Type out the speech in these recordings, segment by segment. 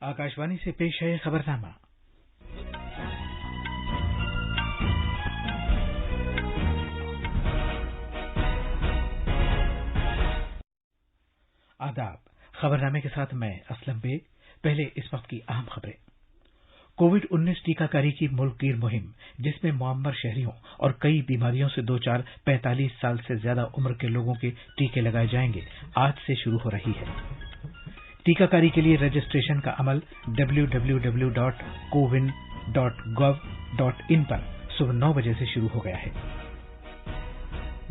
आकाशवाणी से पेश है खबरनामा। आदाब। खबरनामे के साथ मैं असलम बेग। पहले इस वक्त की अहम खबरें। कोविड-19 टीकाकरण की मुल्कगीर मुहिम, जिसमें मुअम्मर शहरियों और कई बीमारियों से दो चार 45 साल से ज्यादा उम्र के लोगों के टीके लगाए जाएंगे, आज से शुरू हो रही है। टीकाकरण के लिए रजिस्ट्रेशन का अमल www.cowin.gov.in पर सुबह 9 बजे से शुरू हो गया है।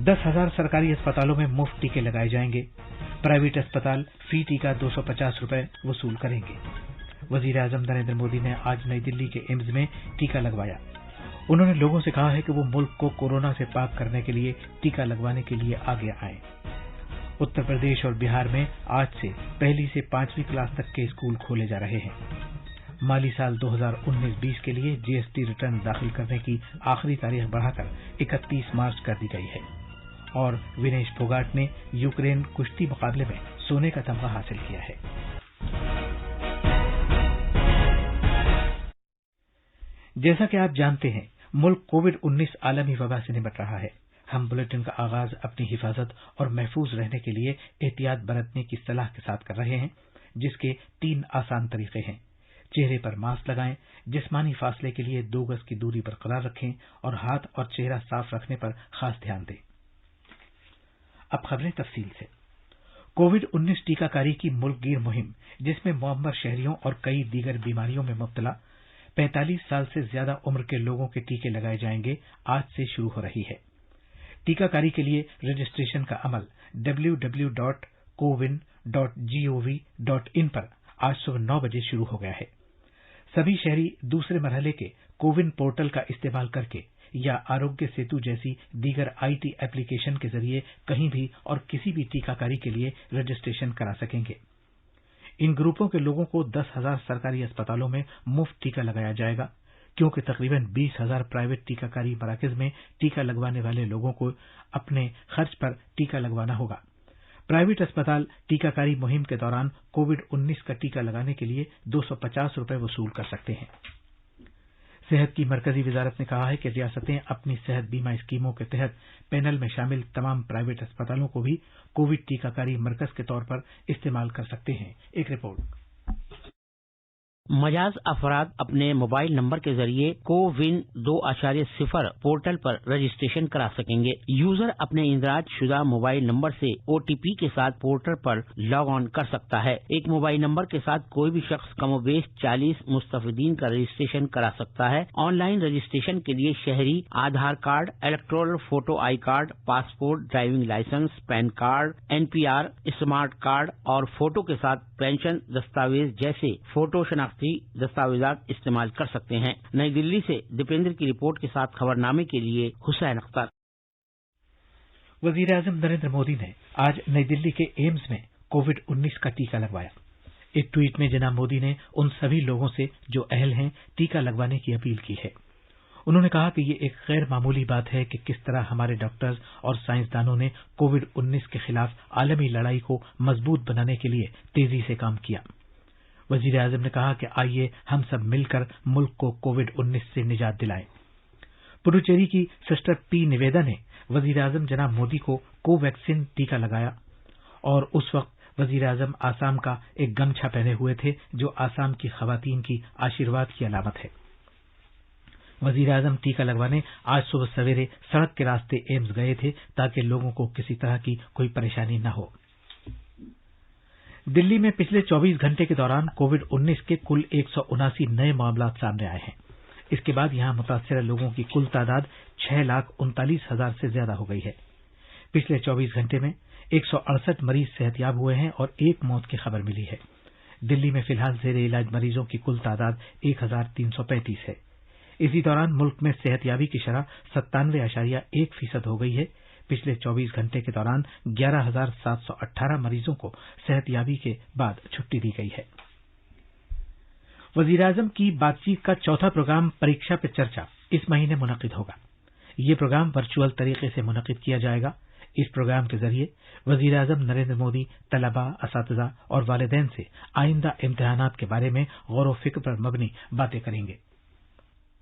10,000 सरकारी अस्पतालों में मुफ्त टीके लगाए जाएंगे। प्राइवेट अस्पताल फी टीका 250 रुपए वसूल करेंगे। वजीर आजम नरेंद्र मोदी ने आज नई दिल्ली के एम्स में टीका लगवाया। उन्होंने लोगों से कहा है कि वो मुल्क को कोरोना से पाक करने के लिए टीका लगवाने के लिए आगे आएं। उत्तर प्रदेश और बिहार में आज से पहली से 5वीं क्लास तक के स्कूल खोले जा रहे हैं। माली साल 2019-20 के लिए जीएसटी रिटर्न दाखिल करने की आखिरी तारीख बढ़ाकर 31 मार्च कर दी गई है। और विनेश फोगाट ने यूक्रेन कुश्ती मुकाबले में सोने का तमगा हासिल किया है। जैसा कि आप जानते हैं, मुल्क कोविड-19 आलमी वबा से निपट रहा है। हम बुलेटिन का आगाज अपनी हिफाजत और महफूज रहने के लिए एहतियात बरतने की सलाह के साथ कर रहे हैं, जिसके 3 आसान तरीके हैं। चेहरे पर मास्क लगाएं, जिस्मानी फासले के लिए 2 गज की दूरी बरकरार रखें और हाथ और चेहरा साफ रखने पर खास ध्यान दें। अब खबरें तफसील से। कोविड-19 टीकाकरण की मुल्कगीर मुहिम, जिसमें मुअम्मर शहरियों और कई दीगर बीमारियों में मुब्तला 45 साल से ज्यादा उम्र के लोगों के टीके लगाए जाएंगे, आज से शुरू हो रही है। टीकाकरण के लिए रजिस्ट्रेशन का अमल www.cowin.gov.in पर आज सुबह 9 बजे शुरू हो गया है। सभी शहरी दूसरे मरहले के कोविन पोर्टल का इस्तेमाल करके या आरोग्य सेतु जैसी दीगर आईटी एप्लीकेशन के जरिए कहीं भी और किसी भी टीकाकरण के लिए रजिस्ट्रेशन करा सकेंगे। इन ग्रुपों के लोगों को 10,000 सरकारी अस्पतालों में मुफ्त टीका लगाया जाएगा, क्योंकि तकरीबन 20,000 प्राइवेट टीकाकरण मराकज में टीका लगवाने वाले लोगों को अपने खर्च पर टीका लगवाना होगा। प्राइवेट अस्पताल टीकाकरण मुहिम के दौरान कोविड-19 का टीका लगाने के लिए 250 रुपए वसूल कर सकते हैं। सेहत की मरकजी वजारत ने कहा है कि रियासतें अपनी सेहत बीमा स्कीमों के तहत पैनल में शामिल तमाम प्राइवेट अस्पतालों को भी कोविड टीकाकरण मरकज के तौर पर इस्तेमाल कर सकते हैं। एक रिपोर्ट। मजाज अफराद अपने मोबाइल नंबर के जरिए कोविन 2.0 पोर्टल पर रजिस्ट्रेशन करा सकेंगे। यूजर अपने इंदराज शुदा मोबाइल नंबर से ओटीपी के साथ पोर्टल पर लॉग ऑन कर सकता है। एक मोबाइल नंबर के साथ कोई भी शख्स कमोबेश 40 मुस्तफिदीन का रजिस्ट्रेशन करा सकता है। ऑनलाइन रजिस्ट्रेशन के लिए शहरी Aadhaar card, electoral photo I card, passport, driving licence, PAN card, NPR, smart card और फोटो के साथ पेंशन दस्तावेज जैसे फोटो शनाख्ती दस्तावेजात इस्तेमाल कर सकते हैं। नई दिल्ली से दीपेंद्र की रिपोर्ट के साथ खबरनामे के लिए हुसैन अख्तर। वजीर आजम नरेंद्र मोदी ने आज नई दिल्ली के एम्स में कोविड-19 का टीका लगवाया। एक ट्वीट में जनाब मोदी ने उन सभी लोगों से जो अहल हैं टीका लगवाने की अपील की है। उन्होंने कहा कि ये एक गैर मामूली बात है कि किस तरह हमारे डॉक्टर्स और साइंसदानों ने कोविड-19 के खिलाफ आलमी लड़ाई को मजबूत बनाने के लिए तेजी से काम किया। वजीर आजम ने कहा कि आइए हम सब मिलकर मुल्क को कोविड-19 से निजात दिलाएं। पुडुचेरी की सिस्टर पी निवेदा ने वजीर आजम जनाब मोदी को कोवैक्सीन टीका लगाया और उस वक्त वजीर आजम आसाम का एक गमछा पहने हुए थे, जो आसाम की खवातीन की आशीर्वाद की अलामत है। वजीर आजम टीका लगवाने आज सुबह सवेरे सड़क के रास्ते एम्स गए थे, ताकि लोगों को किसी तरह की कोई परेशानी न हो। दिल्ली में पिछले 24 घंटे के दौरान कोविड-19 के कुल 179 नए मामला सामने आए हैं। इसके बाद यहां मुतासिर लोगों की कुल तादाद 6,39,000 से ज्यादा हो गई है। पिछले 24 घंटे में 168 मरीज सेहतयाब हुए हैं और 1 मौत की खबर मिली है। दिल्ली में फिलहाल जेर इलाज मरीजों की कुल तादाद 1,335 है। इसी दौरान मुल्क में सेहतयाबी की शरह 97.1% हो गई है। पिछले 24 घंटे के दौरान 11,718 मरीजों को सेहतयाबी के बाद छुट्टी दी गई है। वजीर आजम की बातचीत का चौथा प्रोग्राम परीक्षा पे चर्चा इस महीने मुनक्किद होगा। ये प्रोग्राम वर्चुअल तरीके से मुनक्किद किया जाएगा। इस प्रोग्राम के जरिए वजीर आजम नरेंद्र मोदी तलबा, असतिज़ा और वालिदैन से आइंदा इम्तिहानात के बारे में गौर व फिक्र पर मबनी बातें करेंगे।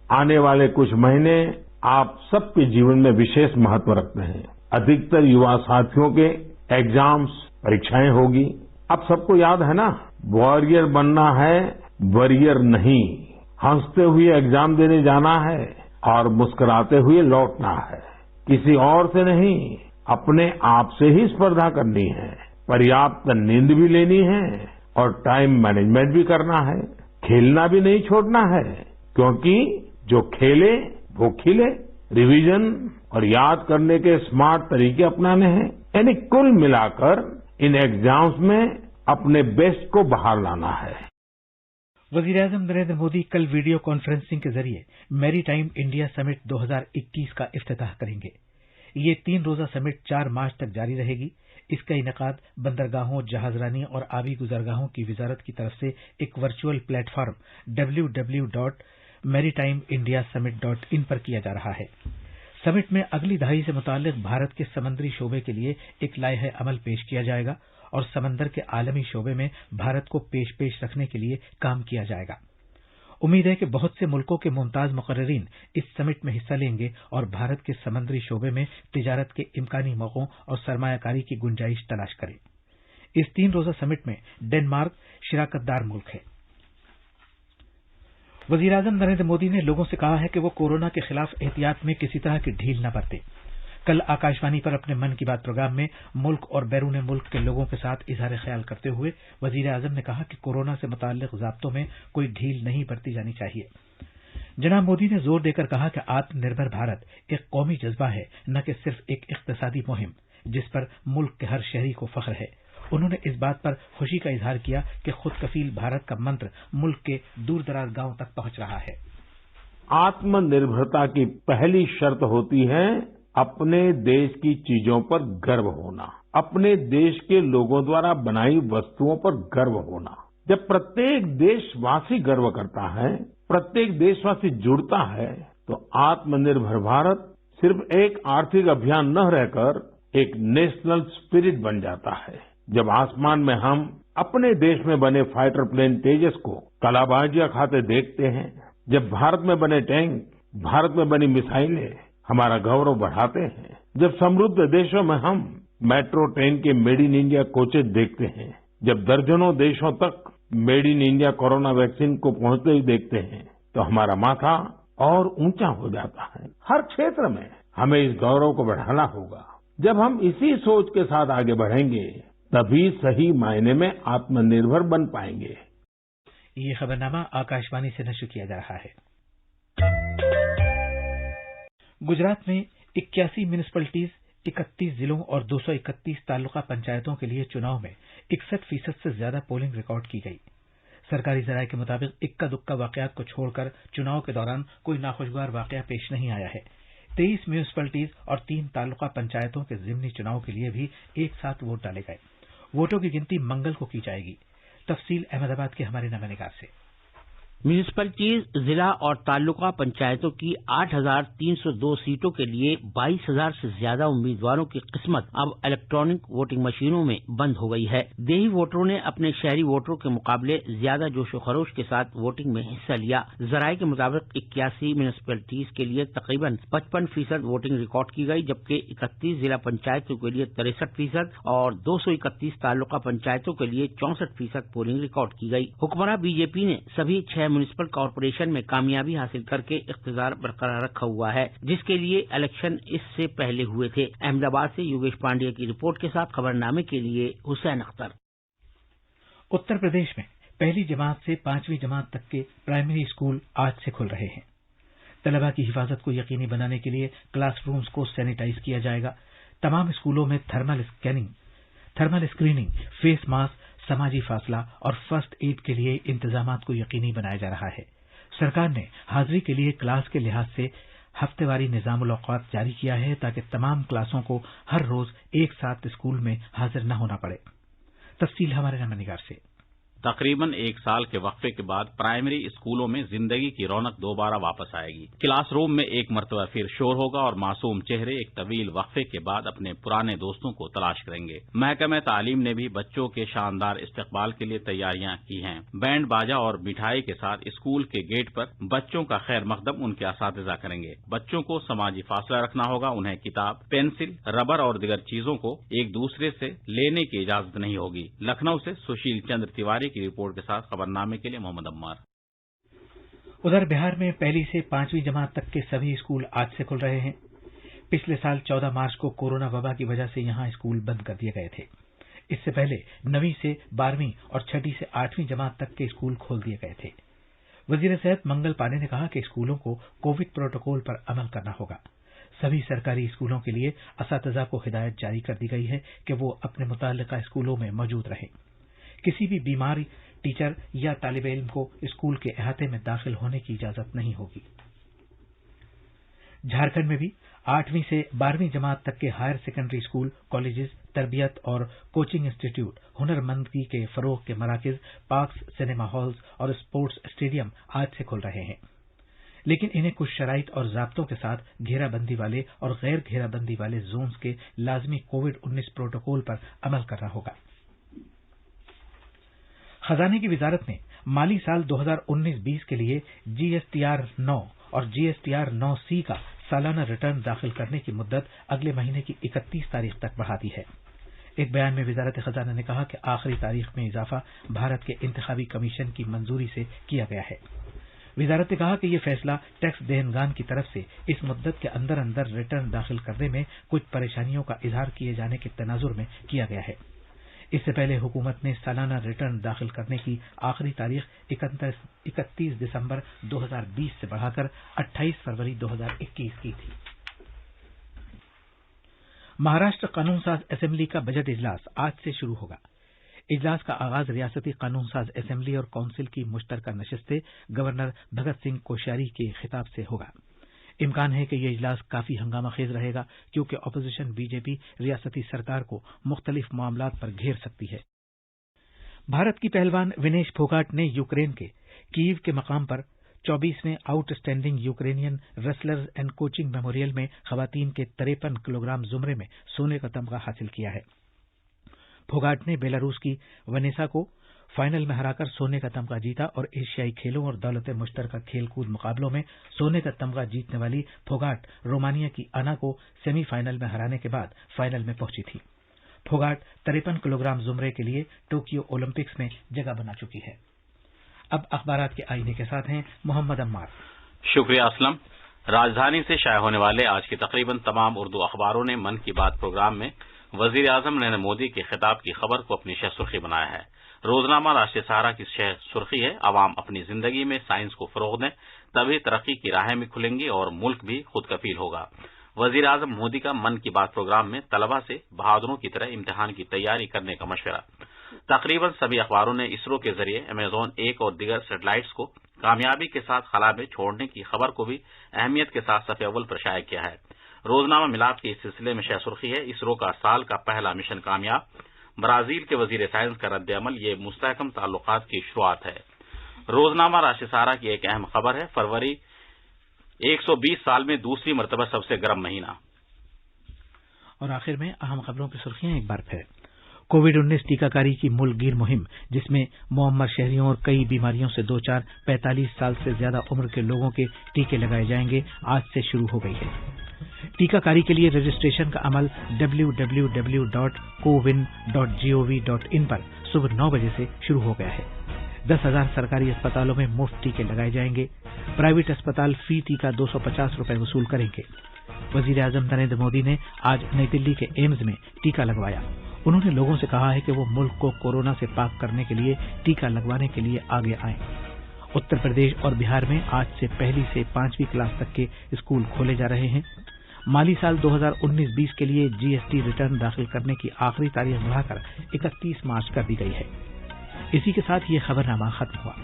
आने वाले कुछ महीने आप सबके जीवन में विशेष महत्व रखते हैं। अधिकतर युवा साथियों के एग्जाम्स, परीक्षाएं होगी। अब सबको याद है ना, वॉरियर बनना है, वरियर नहीं। हंसते हुए एग्जाम देने जाना है और मुस्कुराते हुए लौटना है। किसी और से नहीं, अपने आप से ही स्पर्धा करनी है। पर्याप्त नींद भी लेनी है और टाइम मैनेजमेंट भी करना है। खेलना भी नहीं छोड़ना है, क्योंकि जो खेले वो खिले। रिवीजन और याद करने के स्मार्ट तरीके अपनाने हैं। यानी कुल मिलाकर इन एग्जाम्स में अपने बेस्ट को बाहर लाना है। वजीर आजम नरेंद्र मोदी कल वीडियो कॉन्फ्रेंसिंग के जरिए मैरी टाइम इंडिया समिट 2021 का इफ्तिताह करेंगे। ये 3 रोजा समिट 4 मार्च तक जारी रहेगी। इसका इनेकाद बंदरगाहों, जहाजरानी और आबी गुजरगाहों की वजारत की तरफ से एक वर्चुअल प्लेटफॉर्म www.maritimeIndiasummit.in पर किया जा रहा है। समिट में अगली दहाई से मुताल्लिक भारत के समंदरी शोबे के लिए एक लायह अमल पेश किया जाएगा और समंदर के आलमी शोबे में भारत को पेश रखने के लिए काम किया जाएगा। उम्मीद है कि बहुत से मुल्कों के मुमताज मुकर्रिरीन इस समिट में हिस्सा लेंगे और भारत के समंदरी शोबे में तिजारत के इम्कानी मौकों और सरमायाकारी की गुंजाइश तलाश करें। इस 3 रोजा समिट में डेनमार्क शिराकतदार मुल्क है। वजीर आजम नरेंद्र मोदी ने लोगों से कहा है कि वो कोरोना के खिलाफ एहतियात में किसी तरह की ढील न बरतें। कल आकाशवाणी पर अपने मन की बात प्रोग्राम में मुल्क और बैरून मुल्क के लोगों के साथ इजहार ख्याल करते हुए वजीर आजम ने कहा कि कोरोना से मुताल्लिक ज़ाब्तों में कोई ढील नहीं बरती जानी चाहिए। जनाब मोदी ने जोर देकर कहा कि आत्मनिर्भर भारत एक कौमी जज्बा है, न कि सिर्फ एक इख्तिसादी मुहिम जिस पर मुल्क के हर शहरी को फख्र है। उन्होंने इस बात पर खुशी का इजहार किया कि खुद कफील भारत का मंत्र मुल्क के दूर दराज गांवों तक पहुंच रहा है। आत्मनिर्भरता की पहली शर्त होती है अपने देश की चीजों पर गर्व होना, अपने देश के लोगों द्वारा बनाई वस्तुओं पर गर्व होना। जब प्रत्येक देशवासी गर्व करता है, प्रत्येक देशवासी जुड़ता है, तो आत्मनिर्भर भारत सिर्फ एक आर्थिक अभियान न रहकर एक नेशनल स्पिरिट बन जाता है। जब आसमान में हम अपने देश में बने फाइटर प्लेन तेजस को कलाबाजियां खाते देखते हैं, जब भारत में बने टैंक, भारत में बनी मिसाइलें हमारा गौरव बढ़ाते हैं, जब समृद्ध देशों में हम मेट्रो ट्रेन के मेड इन इंडिया कोचेज देखते हैं, जब दर्जनों देशों तक made in India corona vaccine को पहुंचते ही देखते हैं, तो हमारा माथा और ऊंचा हो जाता है। हर क्षेत्र में हमें इस गौरव को बढ़ाना होगा। जब हम इसी सोच के साथ आगे बढ़ेंगे, तभी सही मायने में आत्मनिर्भर बन पाएंगे। ये खबरनामा आकाशवाणी से नशर किया जा रहा है। गुजरात में 81 म्यूनिसिपैलिटीज, 31 जिलों और 231 तालुका पंचायतों के लिए चुनाव में 61% से ज्यादा पोलिंग रिकॉर्ड की गई। सरकारी जराये के मुताबिक इक्का दुक्का वाकयात को छोड़कर चुनाव के दौरान कोई नाखुशगवार वाकया पेश नहीं आया है। 23 म्यूनिसिपैलिटीज और 3 तालुका पंचायतों के जिमनी चुनाव के लिए भी एक साथ वोट डाले गए। वोटों की गिनती मंगल को की जाएगी। तफसील अहमदाबाद के हमारे नवानिगार से। म्यूनिसिपैलिटीज, जिला और तालुका पंचायतों की 8,302 सीटों के लिए 22,000 से ज्यादा उम्मीदवारों की किस्मत अब इलेक्ट्रॉनिक वोटिंग मशीनों में बंद हो गई है। देही वोटरों ने अपने शहरी वोटरों के मुकाबले ज्यादा जोशो खरोश के साथ वोटिंग में हिस्सा लिया। जराये के मुताबिक 81 म्यूनिसिपैलिटीज के लिए तकरीबन 55% वोटिंग रिकॉर्ड की गई, जबकि 31 जिला पंचायतों के लिए 63% और 231 तालुका पंचायतों के लिए 64% पोलिंग रिकॉर्ड की गई। हुक्मरान बीजेपी ने सभी 6 म्यूनिसिपल कॉर्पोरेशन में कामयाबी हासिल करके इख्तियार बरकरार रखा हुआ है, जिसके लिए इलेक्शन इससे पहले हुए थे। अहमदाबाद से योगेश पांडेय की रिपोर्ट के साथ खबरनामे के लिए हुसैन अख्तर। उत्तर प्रदेश में पहली जमात से 5वीं जमात तक के प्राइमरी स्कूल आज से खुल रहे हैं। तलबा की हिफाजत को यकीनी बनाने के लिए क्लासरूम्स को सैनिटाइज किया जाएगा। तमाम स्कूलों में थर्मल स्क्रीनिंग, फेस मास्क, समाजी फासला और फर्स्ट एड के लिए इंतजामात को यकीनी बनाया जा रहा है। सरकार ने हाजिरी के लिए क्लास के लिहाज से हफ्तेवारी निजामुल औकात जारी किया है, ताकि तमाम क्लासों को हर रोज एक साथ स्कूल में हाजिर न होना पड़े। तफसील हमारे नवानिगार से। तकरीबन एक साल के वक्फे के बाद प्राइमरी स्कूलों में जिंदगी की रौनक दोबारा वापस आएगी। क्लास रूम में एक मरतबा फिर शोर होगा और मासूम चेहरे एक तवील वक्फे के बाद अपने पुराने दोस्तों को तलाश करेंगे। महकमे तालीम ने भी बच्चों के शानदार इस्तकबाल के लिए तैयारियां की हैं। बैंड बाजा और मिठाई के साथ स्कूल के गेट पर बच्चों का खैर मकदम उनके असातिज़ा करेंगे। बच्चों को समाजी फासला रखना होगा। उन्हें किताब, पेंसिल, रबर और दीगर चीजों को एक दूसरे से लेने की इजाजत नहीं होगी। लखनऊ से सुशील चंद्र तिवारी की रिपोर्ट के साथ खबरनामे के लिए मोहम्मद अम्मार। उधर बिहार में पहली से 5वीं जमात तक के सभी स्कूल आज से खुल रहे हैं। पिछले साल 14 मार्च को कोरोना वबा की वजह से यहां स्कूल बंद कर दिए गए थे। इससे पहले 9वीं से 12वीं और 6ठी से 8वीं जमात तक के स्कूल खोल दिए गए थे। वजीर सेहत मंगल पांडे ने कहा कि स्कूलों को कोविड प्रोटोकॉल पर अमल करना होगा। सभी सरकारी स्कूलों के लिए असातिज़ा को हिदायत जारी कर दी गई है कि वो अपने मुताल्लिका स्कूलों में मौजूद रहें। किसी भी बीमार टीचर या तालिब इल्म को स्कूल के अहाते में दाखिल होने की इजाजत नहीं होगी। झारखंड में भी 8वीं से 12वीं जमात तक के हायर सेकेंडरी स्कूल, कॉलेजेस, तरबियत और कोचिंग इंस्टीट्यूट, हुनरमंदी के फरोग के मराकज, पार्क्स, सिनेमा हॉल्स और स्पोर्ट्स स्टेडियम आज से खुल रहे हैं, लेकिन इन्हें कुछ शराइत और ज़ाब्तों के साथ घेराबंदी वाले और गैर घेराबंदी वाले जोन्स के लाजमी कोविड-19 प्रोटोकॉल पर अमल करना होगा। खजाने की वजारत ने माली साल 2019-20 के लिए जीएसटीआर 9 और जीएसटीआर 9C का सालाना रिटर्न दाखिल करने की मुद्दत अगले महीने की 31 तारीख तक बढ़ा दी है। एक बयान में वजारत खजाना ने कहा कि आखिरी तारीख में इजाफा भारत के इंतखाबी कमीशन की मंजूरी से किया गया है। वजारत ने कहा कि यह फैसला टैक्स देनगान की तरफ से इस मुद्दत के अंदर अंदर रिटर्न दाखिल करने में कुछ परेशानियों का इजहार किए जाने के तनाजुर में किया गया है। इससे पहले हुकूमत ने सालाना रिटर्न दाखिल करने की आखिरी तारीख 31 दिसंबर 2020 से बढ़ाकर 28 फरवरी 2021 की थी। महाराष्ट्र कानून साज असेंबली का बजट इजलास आज से शुरू होगा। इजलास का आगाज रियासती कानून साज असेंबली और काउंसिल की मुश्तरका नशिस्तें गवर्नर भगत सिंह कोश्यारी के खिताब से होगा। इम्कान है कि यह इजलास काफी हंगामा खेज रहेगा, क्योंकि अपोजिशन बीजेपी रियासती सरकार को मुख्तलिफ मामलात पर घेर सकती है। भारत की पहलवान विनेश फोगाट ने यूक्रेन के कीव के मकाम पर 24वें outstanding Ukrainian wrestlers and coaching memorial में खवातीन के 53 किलोग्राम जुमरे में सोने का तमगा हासिल किया है। फोगाट ने बेलारूस की वनेसा को फाइनल में हराकर सोने का तमगा जीता और एशियाई खेलों और दौलत मुश्तरका खेलकूद मुकाबलों में सोने का तमगा जीतने वाली फोगाट रोमानिया की अना को सेमीफाइनल में हराने के बाद फाइनल में पहुंची थी। फोगाट 53 किलोग्राम जुमरे के लिए टोक्यो ओलंपिक्स में जगह बना चुकी है। अब अखबारात के आईने के साथ हैं मोहम्मद अम्मार। शुक्रिया असलम। राजधानी से शाया होने वाले आज के तकरीबन तमाम उर्दू अखबारों ने मन की बात प्रोग्राम में वजीर आजम नरेंद्र मोदी के खिताब की खबर को अपनी शह सुर्खी बनाया है। रोजनामा राष्ट्रीय सहारा की शह सुर्खी है, अवाम अपनी जिंदगी में साइंस को फरोग दें, तभी तरक्की की राहें भी खुलेंगी और मुल्क भी खुद कफील होगा। वजीर आजम मोदी का मन की बात प्रोग्राम में तलबा से बहादुरों की तरह इम्तिहान की तैयारी करने का मशवरा। तकरीबन सभी अखबारों ने इसरो के जरिए अमेजॉन 1 और दीगर सैटेलाइट्स को कामयाबी के साथ खला में छोड़ने की खबर को भी अहमियत के साथ सफ़े अव्वल पर शाया किया है। रोजनामा मिलाद के इस सिलसिले में शह सुर्खी है, इसरो का साल का पहला मिशन कामयाब, ब्राजील के वजीर साइंस का रद्द-ए-अमल, ये मुस्तहकम ताल्लुकात की शुरुआत है। रोजनामा राष्ट्रीय सहारा की एक अहम खबर है, फरवरी 120 साल में दूसरी मरतबा सबसे गर्म महीना। और आखिर में अहम खबरों की सुर्खियां एक बार फिर। कोविड-19 टीकाकारी की मुल्कगीर मुहिम, जिसमें मुअम्मर शहरियों और कई बीमारियों से दो चार 45 साल से ज्यादा उम्र के लोगों के टीके लगाए जाएंगे, आज से शुरू हो गई है। टीकाकारी के लिए रजिस्ट्रेशन का अमल www.cowin.gov.in पर सुबह 9 बजे से शुरू हो गया है। 10,000 सरकारी अस्पतालों में मुफ्त टीके लगाए जाएंगे। प्राइवेट अस्पताल फी टीका 250 रुपए वसूल करेंगे। वजीर आजम नरेंद्र मोदी ने आज नई दिल्ली के एम्स में टीका लगवाया। उन्होंने लोगों से कहा है कि वो मुल्क को कोरोना से पाक करने के लिए टीका लगवाने के लिए आगे आएं। उत्तर प्रदेश और बिहार में आज से पहली से 5वीं क्लास तक के स्कूल खोले जा रहे हैं। माली साल 2019-20 के लिए जीएसटी रिटर्न दाखिल करने की आखिरी तारीख बढ़ाकर 31 मार्च कर दी गई है। इसी के साथ ये खबरनामा खत्म हुआ।